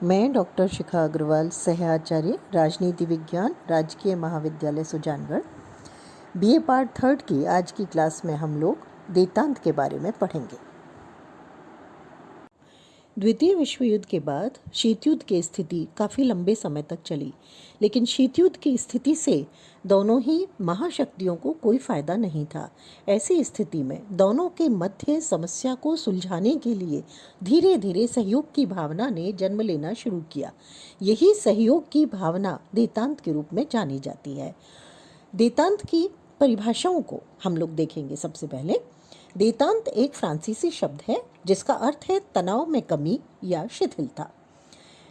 मैं डॉक्टर शिखा अग्रवाल, सह आचार्य राजनीति विज्ञान, राजकीय महाविद्यालय सुजानगढ़, बीए पार्ट 3 की आज की क्लास में हम लोग देतांत के बारे में पढ़ेंगे। द्वितीय विश्व युद्ध के बाद शीत युद्ध की स्थिति काफ़ी लंबे समय तक चली, लेकिन शीत युद्ध की स्थिति से दोनों ही महाशक्तियों को कोई फायदा नहीं था। ऐसी स्थिति में दोनों के मध्य समस्या को सुलझाने के लिए धीरे धीरे सहयोग की भावना ने जन्म लेना शुरू किया। यही सहयोग की भावना देतांत के रूप में जानी जाती है। देतांत की परिभाषाओं को हम लोग देखेंगे। सबसे पहले देतांत एक फ्रांसीसी शब्द है जिसका अर्थ है तनाव में कमी या शिथिलता।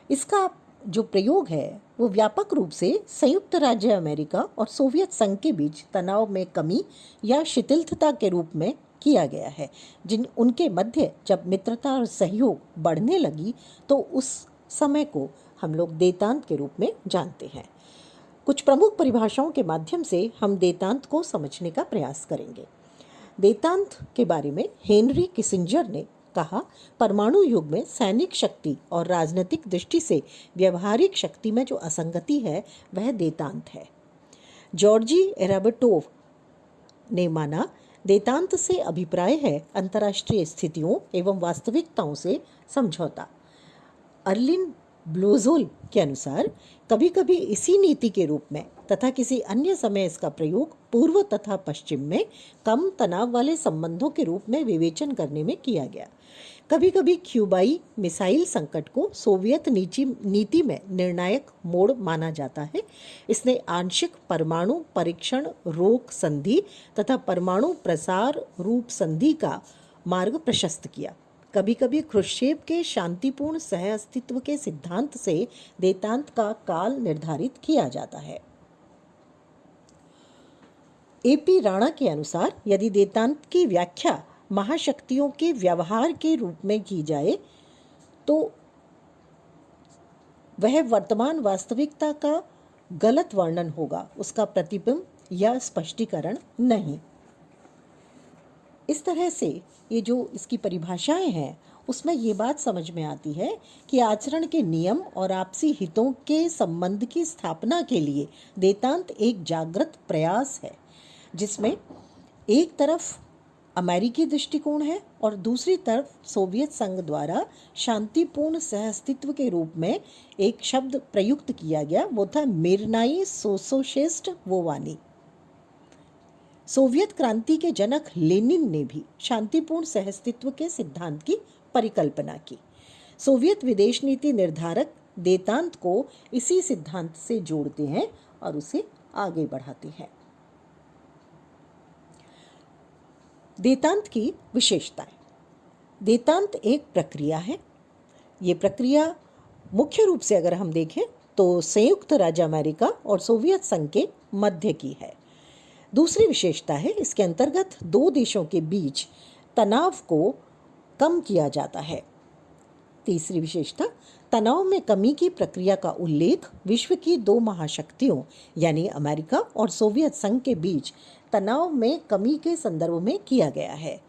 इसका जो प्रयोग है वो व्यापक रूप से संयुक्त राज्य अमेरिका और सोवियत संघ के बीच तनाव में कमी या शिथिलता के रूप में किया गया है। उनके मध्य जब मित्रता और सहयोग बढ़ने लगी तो उस समय को हम लोग देतांत के रूप में जानते हैं। कुछ प्रमुख परिभाषाओं के माध्यम से हम देतांत को समझने का प्रयास करेंगे। देतांत के बारे में हेनरी किसिंजर ने कहा, परमाणु युग में सैनिक शक्ति और राजनीतिक दृष्टि से व्यवहारिक शक्ति में जो असंगति है वह देतांत है। जॉर्जी एराबटोव ने माना, देतांत से अभिप्राय है अंतर्राष्ट्रीय स्थितियों एवं वास्तविकताओं से समझौता। अर्लिन ब्लोजोल के अनुसार कभी कभी इसी नीति के रूप में तथा किसी अन्य समय इसका प्रयोग पूर्व तथा पश्चिम में कम तनाव वाले संबंधों के रूप में विवेचन करने में किया गया। कभी कभी क्यूबाई मिसाइल संकट को सोवियत नीति में निर्णायक मोड़ माना जाता है। इसने आंशिक परमाणु परीक्षण रोक संधि तथा परमाणु प्रसार रूप संधि का मार्ग प्रशस्त किया। कभी कभी ख्रुश्चेव के शांतिपूर्ण सह अस्तित्व के सिद्धांत से देतांत का काल निर्धारित किया जाता है। एपी राणा के अनुसार यदि देतांत की व्याख्या महाशक्तियों के व्यवहार के रूप में की जाए तो वह वर्तमान वास्तविकता का गलत वर्णन होगा, उसका प्रतिबिंब या स्पष्टीकरण नहीं। इस तरह से ये जो इसकी परिभाषाएं हैं उसमें ये बात समझ में आती है कि आचरण के नियम और आपसी हितों के संबंध की स्थापना के लिए देतांत एक जागृत प्रयास है, जिसमें एक तरफ अमेरिकी दृष्टिकोण है और दूसरी तरफ सोवियत संघ द्वारा शांतिपूर्ण सहअस्तित्व के रूप में एक शब्द प्रयुक्त किया गया, वो था मिरनाई सोसोशिस्ट वोवानी। सोवियत क्रांति के जनक लेनिन ने भी शांतिपूर्ण सहअस्तित्व के सिद्धांत की परिकल्पना की। सोवियत विदेश नीति निर्धारक देतांत को इसी सिद्धांत से जोड़ते हैं और उसे आगे बढ़ाते हैं। देतांत की विशेषताएं। देतांत एक प्रक्रिया है। ये प्रक्रिया मुख्य रूप से अगर हम देखें तो संयुक्त राज्य अमेरिका और सोवियत संघ के मध्य की है। दूसरी विशेषता है, इसके अंतर्गत दो देशों के बीच तनाव को कम किया जाता है। तीसरी विशेषता, तनाव में कमी की प्रक्रिया का उल्लेख विश्व की दो महाशक्तियों यानी अमेरिका और सोवियत संघ के बीच तनाव में कमी के संदर्भ में किया गया है।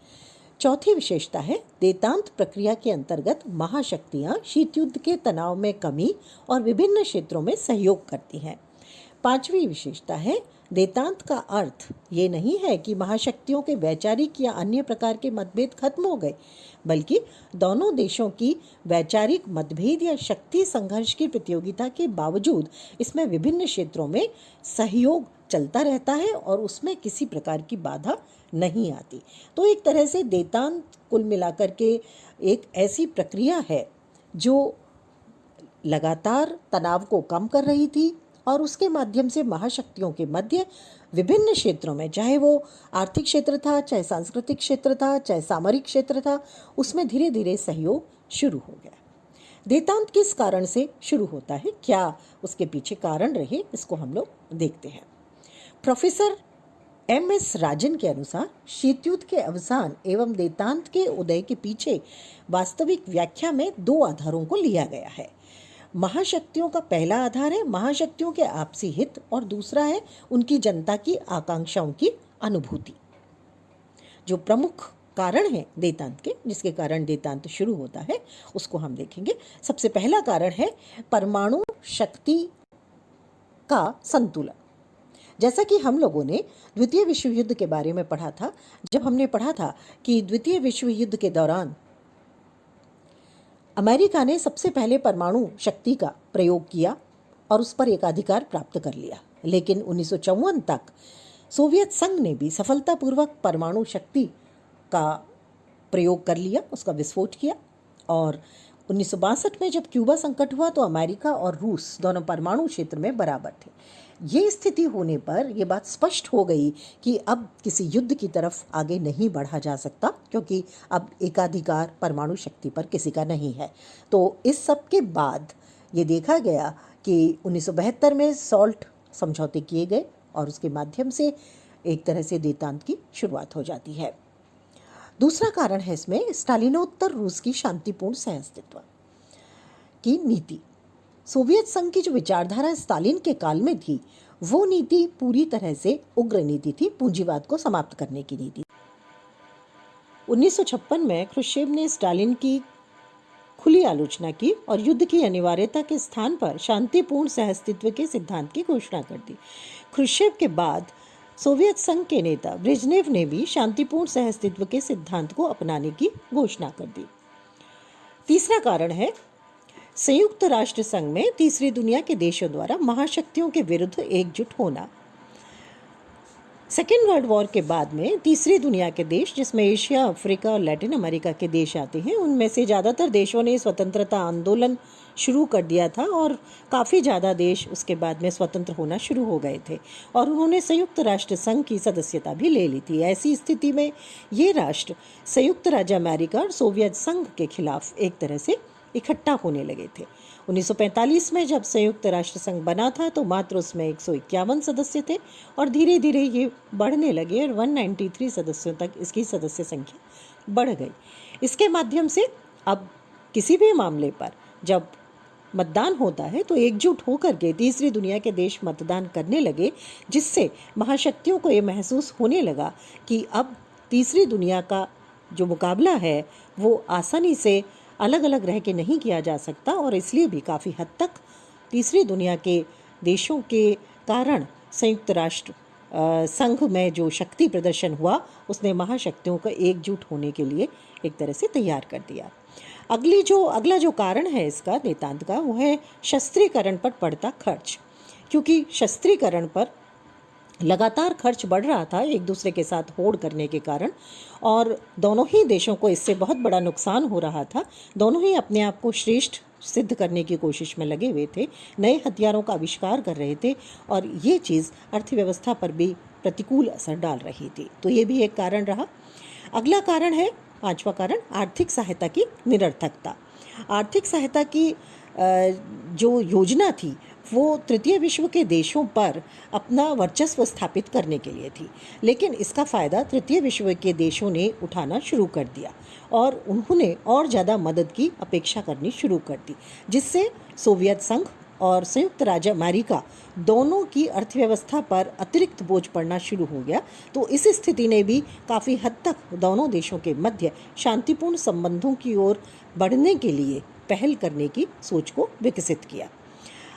चौथी विशेषता है, देतांत प्रक्रिया के अंतर्गत महाशक्तियां शीत युद्ध के तनाव में कमी और विभिन्न क्षेत्रों में सहयोग करती हैं। पांचवी विशेषता है, देतांत का अर्थ ये नहीं है कि महाशक्तियों के वैचारिक या अन्य प्रकार के मतभेद खत्म हो गए, बल्कि दोनों देशों की वैचारिक मतभेद या शक्ति संघर्ष की प्रतियोगिता के बावजूद इसमें विभिन्न क्षेत्रों में सहयोग चलता रहता है और उसमें किसी प्रकार की बाधा नहीं आती। तो एक तरह से देतांत कुल मिलाकर के एक ऐसी प्रक्रिया है जो लगातार तनाव को कम कर रही थी और उसके माध्यम से महाशक्तियों के मध्य विभिन्न क्षेत्रों में, चाहे वो आर्थिक क्षेत्र था, चाहे सांस्कृतिक क्षेत्र था, चाहे सामरिक क्षेत्र था, उसमें धीरे धीरे सहयोग शुरू हो गया। देतांत किस कारण से शुरू होता है, क्या उसके पीछे कारण रहे, इसको हम लोग देखते हैं। Professor MS. राजन के अनुसार शीत युद्ध के अवसान एवं देतांत के उदय के पीछे वास्तविक व्याख्या में दो आधारों को लिया गया है। महाशक्तियों का पहला आधार है महाशक्तियों के आपसी हित और दूसरा है उनकी जनता की आकांक्षाओं की अनुभूति। जो प्रमुख कारण हैं देतांत के, जिसके कारण देतांत शुरू होता है, उसको हम देखेंगे। सबसे पहला कारण है परमाणु शक्ति का संतुलन। जैसा कि हम लोगों ने द्वितीय विश्व युद्ध के बारे में पढ़ा था, जब हमने पढ़ा था कि द्वितीय विश्व युद्ध के दौरान अमेरिका ने सबसे पहले परमाणु शक्ति का प्रयोग किया और उस पर एकाधिकार प्राप्त कर लिया, लेकिन 1954 तक सोवियत संघ ने भी सफलतापूर्वक परमाणु शक्ति का प्रयोग कर लिया, उसका विस्फोट किया। और 1962 में जब क्यूबा संकट हुआ तो अमेरिका और रूस दोनों परमाणु क्षेत्र में बराबर थे। ये स्थिति होने पर यह बात स्पष्ट हो गई कि अब किसी युद्ध की तरफ आगे नहीं बढ़ा जा सकता, क्योंकि अब एकाधिकार परमाणु शक्ति पर किसी का नहीं है। तो इस सब के बाद ये देखा गया कि 1972 में सॉल्ट समझौते किए गए और उसके माध्यम से एक तरह से देतांत की शुरुआत हो जाती है। दूसरा कारण है इसमें स्टालिनोत्तर रूस की शांतिपूर्ण सहअस्तित्व की नीति। सोवियत संघ की जो विचारधारा स्टालिन के काल में थी, वो नीति पूरी तरह से उग्र नीति थी, पूंजीवाद को समाप्त करने की नीति। 1956 में क्रुश्चेव ने स्टालिन की खुली आलोचना की और युद्ध की अनिवार्यता के स्थान पर शांतिपूर्ण सहअस्तित्व के सिद्धांत की घोषणा कर दी। क्रुश्चेव के बाद सोवियत संघ के नेता ब्रेजनेव ने भी शांतिपूर्ण सहअस्तित्व के सिद्धांत को अपनाने की घोषणा कर दी। तीसरा कारण है संयुक्त राष्ट्र संघ में तीसरी दुनिया के देशों द्वारा महाशक्तियों के विरुद्ध एकजुट होना। सेकेंड वर्ल्ड वॉर के बाद में तीसरी दुनिया के देश, जिसमें एशिया, अफ्रीका और लैटिन अमेरिका के देश आते हैं, उनमें से ज़्यादातर देशों ने स्वतंत्रता आंदोलन शुरू कर दिया था और काफ़ी ज़्यादा देश उसके बाद में स्वतंत्र होना शुरू हो गए थे और उन्होंने संयुक्त राष्ट्र संघ की सदस्यता भी ले ली थी। ऐसी स्थिति में ये राष्ट्र संयुक्त राज्य अमेरिका और सोवियत संघ के खिलाफ एक तरह से इकट्ठा होने लगे थे। 1945 में जब संयुक्त राष्ट्र संघ बना था तो मात्र उसमें 151 सदस्य थे और धीरे धीरे ये बढ़ने लगे और 193 सदस्यों तक इसकी सदस्य संख्या बढ़ गई। इसके माध्यम से अब किसी भी मामले पर जब मतदान होता है तो एकजुट होकर के तीसरी दुनिया के देश मतदान करने लगे, जिससे महाशक्तियों को ये महसूस होने लगा कि अब तीसरी दुनिया का जो मुकाबला है वो आसानी से अलग अलग रह के नहीं किया जा सकता और इसलिए भी काफ़ी हद तक तीसरी दुनिया के देशों के कारण संयुक्त राष्ट्र संघ में जो शक्ति प्रदर्शन हुआ उसने महाशक्तियों को एकजुट होने के लिए एक तरह से तैयार कर दिया। अगला जो कारण है इसका देतांत का, वो है शस्त्रीकरण पर पड़ता खर्च। क्योंकि शस्त्रीकरण पर लगातार खर्च बढ़ रहा था एक दूसरे के साथ होड़ करने के कारण और दोनों ही देशों को इससे बहुत बड़ा नुकसान हो रहा था। दोनों ही अपने आप को श्रेष्ठ सिद्ध करने की कोशिश में लगे हुए थे, नए हथियारों का आविष्कार कर रहे थे और ये चीज़ अर्थव्यवस्था पर भी प्रतिकूल असर डाल रही थी। तो ये भी एक कारण रहा। अगला कारण है, पांचवा कारण, आर्थिक सहायता की निरर्थकता। आर्थिक सहायता की जो योजना थी वो तृतीय विश्व के देशों पर अपना वर्चस्व स्थापित करने के लिए थी, लेकिन इसका फ़ायदा तृतीय विश्व के देशों ने उठाना शुरू कर दिया और उन्होंने और ज़्यादा मदद की अपेक्षा करनी शुरू कर दी, जिससे सोवियत संघ और संयुक्त राज्य अमेरिका दोनों की अर्थव्यवस्था पर अतिरिक्त बोझ पड़ना शुरू हो गया। तो इस स्थिति ने भी काफ़ी हद तक दोनों देशों के मध्य शांतिपूर्ण संबंधों की ओर बढ़ने के लिए पहल करने की सोच को विकसित किया।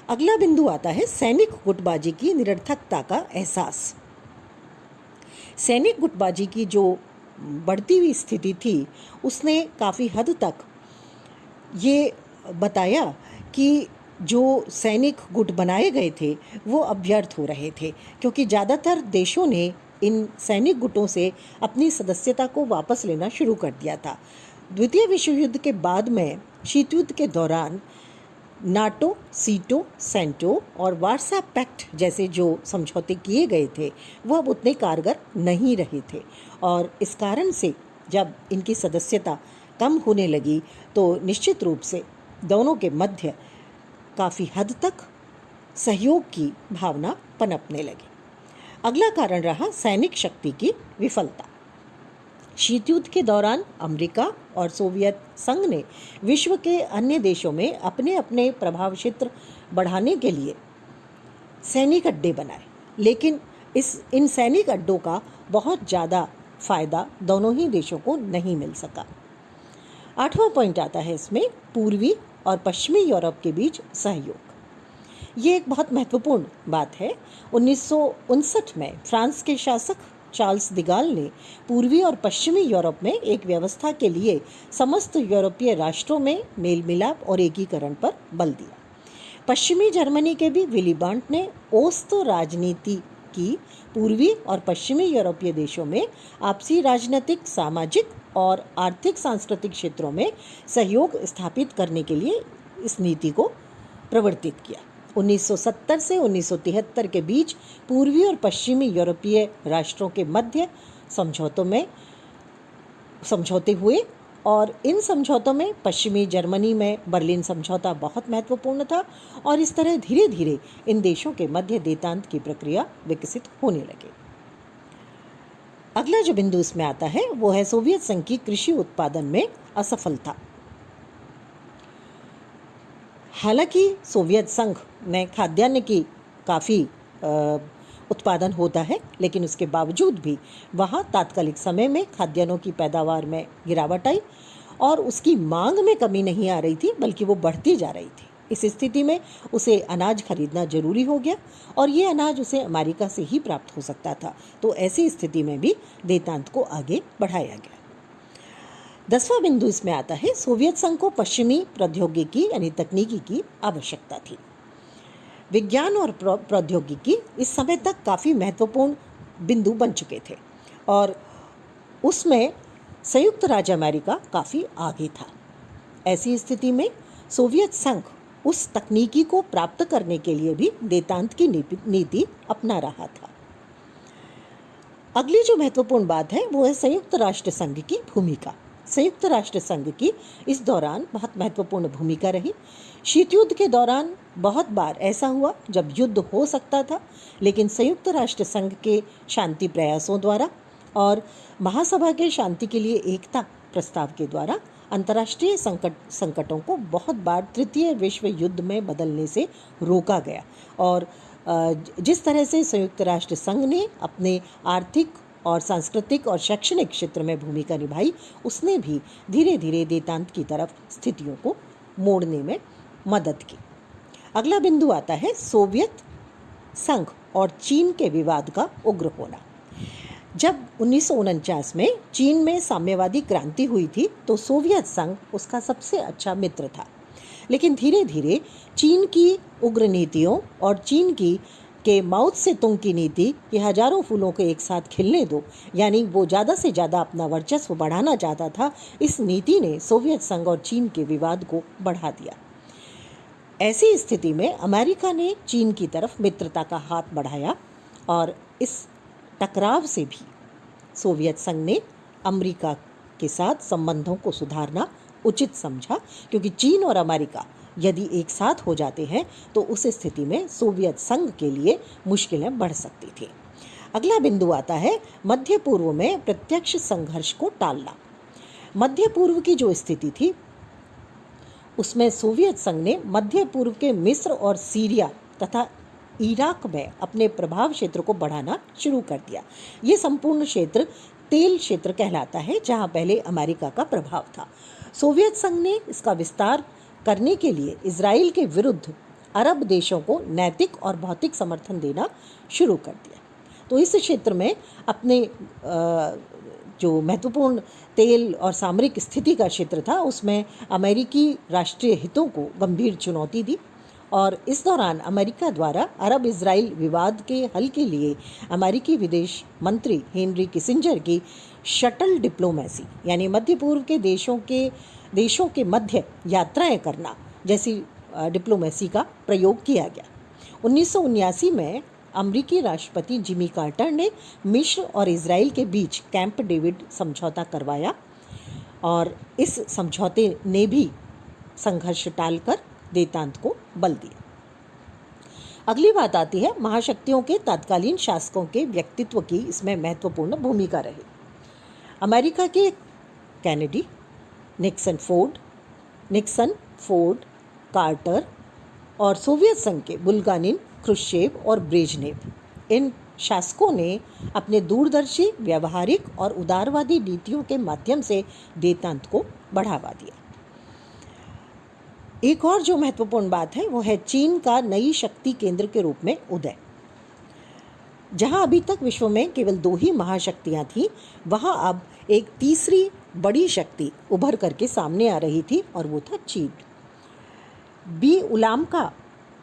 अगला बिंदु आता है सैनिक गुटबाजी की निरर्थकता का एहसास। सैनिक गुटबाजी की जो बढ़ती हुई स्थिति थी उसने काफ़ी हद तक ये बताया कि जो सैनिक गुट बनाए गए थे वो अब व्यर्थ हो रहे थे, क्योंकि ज़्यादातर देशों ने इन सैनिक गुटों से अपनी सदस्यता को वापस लेना शुरू कर दिया था। द्वितीय विश्व युद्ध के बाद में शीत युद्ध के दौरान नाटो, सीटो, सेंटो और वार्सा पैक्ट जैसे जो समझौते किए गए थे वो अब उतने कारगर नहीं रहे थे और इस कारण से जब इनकी सदस्यता कम होने लगी तो निश्चित रूप से दोनों के मध्य काफ़ी हद तक सहयोग की भावना पनपने लगी। अगला कारण रहा सैनिक शक्ति की विफलता। शीत युद्ध के दौरान अमेरिका और सोवियत संघ ने विश्व के अन्य देशों में अपने अपने प्रभाव क्षेत्र बढ़ाने के लिए सैनिक अड्डे बनाए, लेकिन इन सैनिक अड्डों का बहुत ज़्यादा फायदा दोनों ही देशों को नहीं मिल सका। 8वां पॉइंट आता है इसमें पूर्वी और पश्चिमी यूरोप के बीच सहयोग। ये एक बहुत महत्वपूर्ण बात है। 1959 में फ्रांस के शासक चार्ल्स दिगाल ने पूर्वी और पश्चिमी यूरोप में एक व्यवस्था के लिए समस्त यूरोपीय राष्ट्रों में मेल मिलाप और एकीकरण पर बल दिया। पश्चिमी जर्मनी के भी विली ब्रांट ने ओस्त राजनीति की पूर्वी और पश्चिमी यूरोपीय देशों में आपसी राजनीतिक, सामाजिक और आर्थिक सांस्कृतिक क्षेत्रों में सहयोग स्थापित करने के लिए इस नीति को प्रवर्तित किया। 1970 से 1973 के बीच पूर्वी और पश्चिमी यूरोपीय राष्ट्रों के मध्य समझौते हुए और इन समझौतों में पश्चिमी जर्मनी में बर्लिन समझौता बहुत महत्वपूर्ण था और इस तरह धीरे धीरे इन देशों के मध्य देतांत की प्रक्रिया विकसित होने लगी। अगला जो बिंदु इसमें आता है वो है सोवियत संघ की कृषि उत्पादन में असफलता। हालांकि सोवियत संघ में खाद्यान्न की काफ़ी उत्पादन होता है, लेकिन उसके बावजूद भी वहाँ तात्कालिक समय में खाद्यान्नों की पैदावार में गिरावट आई और उसकी मांग में कमी नहीं आ रही थी, बल्कि वो बढ़ती जा रही थी। इस स्थिति में उसे अनाज खरीदना जरूरी हो गया और ये अनाज उसे अमेरिका से ही प्राप्त हो सकता था। तो ऐसी स्थिति में भी देतांत को आगे बढ़ाया गया। 10वां बिंदु इसमें आता है सोवियत संघ को पश्चिमी प्रौद्योगिकी यानी तकनीकी की आवश्यकता थी। विज्ञान और प्रौद्योगिकी इस समय तक काफ़ी महत्वपूर्ण बिंदु बन चुके थे और उसमें संयुक्त राज्य अमेरिका काफ़ी आगे था। ऐसी स्थिति में सोवियत संघ उस तकनीकी को प्राप्त करने के लिए भी देतांत की नीति अपना रहा था। अगली जो महत्वपूर्ण बात है वो है संयुक्त राष्ट्र संघ की भूमिका। संयुक्त राष्ट्र संघ की इस दौरान बहुत महत्वपूर्ण भूमिका रही। शीत युद्ध के दौरान बहुत बार ऐसा हुआ जब युद्ध हो सकता था, लेकिन संयुक्त राष्ट्र संघ के शांति प्रयासों द्वारा और महासभा के शांति के लिए एकता प्रस्ताव के द्वारा अंतर्राष्ट्रीय संकटों को बहुत बार तृतीय विश्व युद्ध में बदलने से रोका गया और जिस तरह से संयुक्त राष्ट्र संघ ने अपने आर्थिक और सांस्कृतिक और शैक्षणिक क्षेत्र में भूमिका निभाई, उसने भी धीरे धीरे देतांत की तरफ स्थितियों को मोड़ने में मदद की। अगला बिंदु आता है सोवियत संघ और चीन के विवाद का उग्र होना। जब 1949 में चीन में साम्यवादी क्रांति हुई थी तो सोवियत संघ उसका सबसे अच्छा मित्र था, लेकिन धीरे धीरे चीन की उग्र नीतियों और चीन के माओ त्से तुंग की नीति कि हजारों फूलों को एक साथ खिलने दो, यानी वो ज़्यादा से ज़्यादा अपना वर्चस्व बढ़ाना चाहता था, इस नीति ने सोवियत संघ और चीन के विवाद को बढ़ा दिया। ऐसी स्थिति में अमेरिका ने चीन की तरफ मित्रता का हाथ बढ़ाया और इस टकराव से भी सोवियत संघ ने अमेरिका के साथ संबंधों को सुधारना उचित समझा, क्योंकि चीन और अमेरिका यदि एक साथ हो जाते हैं तो उस स्थिति में सोवियत संघ के लिए मुश्किलें बढ़ सकती थी। अगला बिंदु आता है मध्य पूर्व में प्रत्यक्ष संघर्ष को टालना। मध्य पूर्व की जो स्थिति थी उसमें सोवियत संघ ने मध्य पूर्व के मिस्र और सीरिया तथा इराक में अपने प्रभाव क्षेत्र को बढ़ाना शुरू कर दिया। ये संपूर्ण क्षेत्र तेल क्षेत्र कहलाता है, जहां पहले अमेरिका का प्रभाव था। सोवियत संघ ने इसका विस्तार करने के लिए इजराइल के विरुद्ध अरब देशों को नैतिक और भौतिक समर्थन देना शुरू कर दिया। तो इस क्षेत्र में अपने जो महत्वपूर्ण तेल और सामरिक स्थिति का क्षेत्र था उसमें अमेरिकी राष्ट्रीय हितों को गंभीर चुनौती दी और इस दौरान अमेरिका द्वारा अरब इजराइल विवाद के हल के लिए अमेरिकी विदेश मंत्री हेनरी किसिंजर की शटल डिप्लोमेसी यानी मध्य पूर्व के देशों के मध्य यात्राएं करना जैसी डिप्लोमेसी का प्रयोग किया गया। 1979 में अमेरिकी राष्ट्रपति जिमी कार्टर ने मिस्र और इजराइल के बीच कैंप डेविड समझौता करवाया और इस समझौते ने भी संघर्ष टालकर देतांत को बल दिया। अगली बात आती है महाशक्तियों के तत्कालीन शासकों के व्यक्तित्व की इसमें महत्वपूर्ण भूमिका रही। अमेरिका के कैनेडी, निक्सन, फोर्ड, कार्टर और सोवियत संघ के बुल्गानिन, क्रुश्चेव और ब्रेजनेव, इन शासकों ने अपने दूरदर्शी, व्यावहारिक और उदारवादी नीतियों के माध्यम से वेदांत को बढ़ावा दिया। एक और जो महत्वपूर्ण बात है वो है चीन का नई शक्ति केंद्र के रूप में उदय। जहां अभी तक विश्व में केवल 2 ही महाशक्तियां थीं, वहां अब एक तीसरी बड़ी शक्ति उभर करके सामने आ रही थी और वो था चीन। बी उलाम का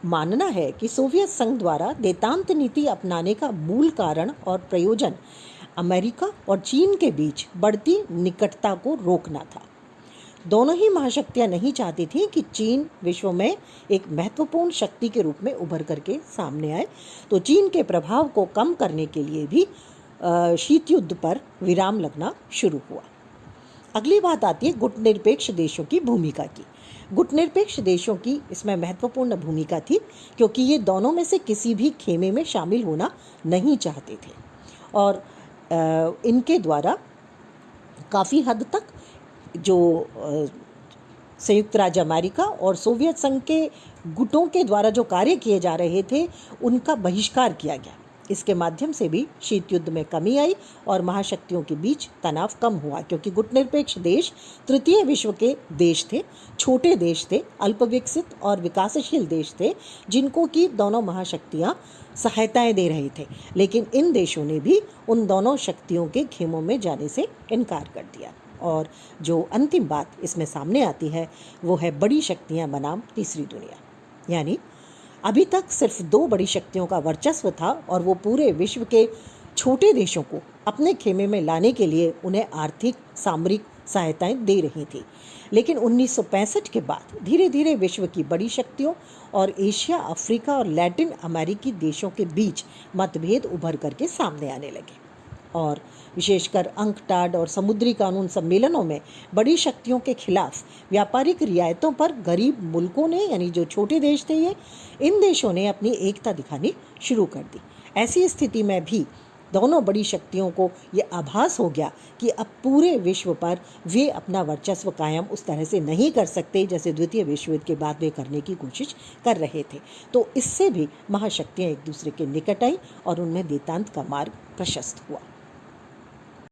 मानना है कि सोवियत संघ द्वारा वेदांत नीति अपनाने का मूल कारण और प्रयोजन अमेरिका और चीन के बीच बढ़ती निकटता को रोकना था। दोनों ही महाशक्तियां नहीं चाहती थीं कि चीन विश्व में एक महत्वपूर्ण शक्ति के रूप में उभर करके सामने आए, तो चीन के प्रभाव को कम करने के लिए भी शीत युद्ध पर विराम लगना शुरू हुआ। अगली बात आती है गुटनिरपेक्ष देशों की भूमिका की। गुटनिरपेक्ष देशों की इसमें महत्वपूर्ण भूमिका थी, क्योंकि ये दोनों में से किसी भी खेमे में शामिल होना नहीं चाहते थे और इनके द्वारा काफ़ी हद तक जो संयुक्त राज्य अमेरिका और सोवियत संघ के गुटों के द्वारा जो कार्य किए जा रहे थे उनका बहिष्कार किया गया। इसके माध्यम से भी शीत युद्ध में कमी आई और महाशक्तियों के बीच तनाव कम हुआ, क्योंकि गुटनिरपेक्ष देश तृतीय विश्व के देश थे, छोटे देश थे, अल्पविकसित और विकासशील देश थे, जिनको कि दोनों महाशक्तियाँ सहायताएं दे रहे थे। लेकिन इन देशों ने भी उन दोनों शक्तियों के खेमों में जाने से इनकार कर दिया। और जो अंतिम बात इसमें सामने आती है वो है बड़ी शक्तियाँ बनाम तीसरी दुनिया। यानी अभी तक सिर्फ 2 बड़ी शक्तियों का वर्चस्व था और वो पूरे विश्व के छोटे देशों को अपने खेमे में लाने के लिए उन्हें आर्थिक सामरिक सहायताएं दे रही थी। लेकिन 1965 के बाद धीरे धीरे विश्व की बड़ी शक्तियों और एशिया, अफ्रीका और लैटिन अमेरिकी देशों के बीच मतभेद उभर करके सामने आने लगे और विशेषकर अंकटाड और समुद्री कानून सम्मेलनों में बड़ी शक्तियों के खिलाफ व्यापारिक रियायतों पर गरीब मुल्कों ने, यानी जो छोटे देश थे इन देशों ने अपनी एकता दिखानी शुरू कर दी। ऐसी स्थिति में भी दोनों बड़ी शक्तियों को ये आभास हो गया कि अब पूरे विश्व पर वे अपना वर्चस्व कायम उस तरह से नहीं कर सकते जैसे द्वितीय विश्व युद्ध के बाद वे करने की कोशिश कर रहे थे। तो इससे भी महाशक्तियाँ एक दूसरे के निकट आई और उनमें वेदांत का मार्ग प्रशस्त हुआ।